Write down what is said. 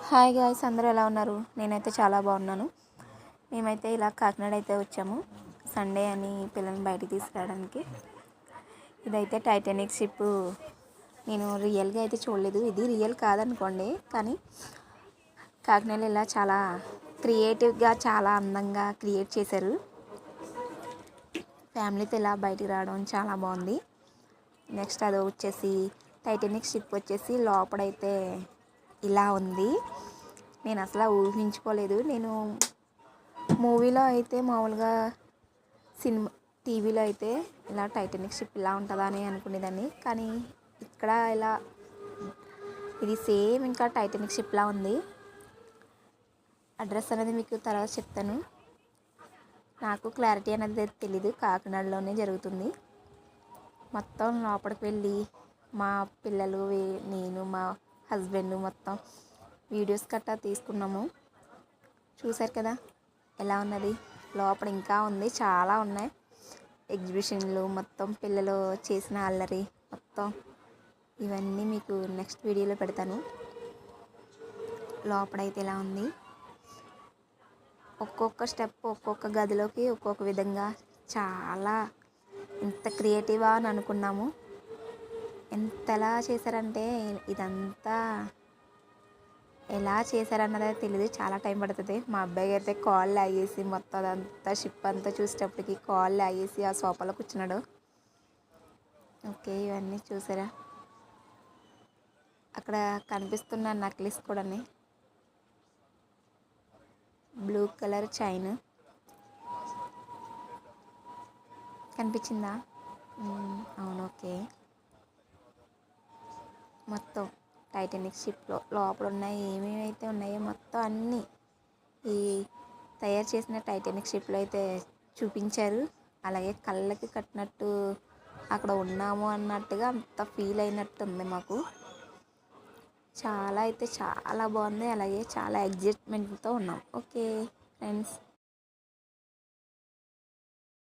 Hi guys, అందరూ ఎలా ఉన్నారు? నేనైతే చాలా బాగున్నాను. మేమైతే ఇలా కాకినాడ అయితే వచ్చాము సండే అని పిల్లల్ని బయటికి తీసుకురావడానికి. ఇదైతే టైటానిక్ షిప్. నేను రియల్గా అయితే చూడలేదు, ఇది రియల్ కాదనుకోండి, కానీ కాకినాడలో ఇలా చాలా క్రియేటివ్గా చాలా అందంగా క్రియేట్ చేశారు. ఫ్యామిలీతో ఇలా బయటికి రావడం చాలా బాగుంది. నెక్స్ట్ అది వచ్చేసి టైటానిక్ షిప్ వచ్చేసి లోపడైతే ఇలా ఉంది. నేను అసలు ఊహించుకోలేదు. నేను మూవీలో అయితే మామూలుగా సినిమా టీవీలో అయితే ఇలా టైటానిక్ షిప్ ఇలా ఉంటుందా అని అనుకునేదాన్ని, కానీ ఇక్కడ ఇలా ఇది సేమ్ ఇంకా టైటానిక్ షిప్లా ఉంది. అడ్రస్ అనేది మీకు తర్వాత చెప్తాను. నాకు క్లారిటీ అనేది తెలీదు, కాకినాడలోనే జరుగుతుంది. మొత్తం లోపలికి వెళ్ళి మా పిల్లలు నేను మా హస్బెండ్ మొత్తం వీడియోస్ గట్టా తీసుకున్నాము. చూశారు కదా ఎలా ఉన్నది. లోపల ఇంకా ఉంది, చాలా ఉన్నాయి ఎగ్జిబిషన్లు, మొత్తం పిల్లలు చేసిన అల్లరి మొత్తం ఇవన్నీ మీకు నెక్స్ట్ వీడియోలో పెడతాను. లోపలైతే ఎలా ఉంది, ఒక్కొక్క స్టెప్ ఒక్కొక్క గదిలోకి ఒక్కొక్క విధంగా చాలా ఎంత క్రియేటివా అని అనుకున్నాము. ఎంతలా చేశారంటే ఇదంతా ఎలా చేశారన్నది తెలియదు, చాలా టైం పడుతుంది. మా అబ్బాయి అయితే కాళ్ళు ఆగేసి మొత్తం అదంతా షిప్ అంతా చూసేటప్పటికి కాళ్ళు ఆగేసి ఆ సోఫాలో కూర్చున్నాడు. ఓకే, ఇవన్నీ చూసారా? అక్కడ కనిపిస్తున్న నెక్లెస్ కూడా బ్లూ కలర్ చైన్ కనిపించిందా? అవును, ఓకే. మొత్తం టైటానిక్ షిప్లో లోపల ఉన్నాయి ఏమేమైతే ఉన్నాయో మొత్తం అన్నీ ఈ తయారు చేసిన టైటానిక్ షిప్లో అయితే చూపించారు. అలాగే కళ్ళకి కట్టినట్టు అక్కడ ఉన్నాము అన్నట్టుగా అంత ఫీల్ అయినట్టు ఉంది మాకు. చాలా అయితే చాలా బాగుంది. అలాగే చాలా ఎగ్జైట్మెంట్తో ఉన్నాం. Okay friends.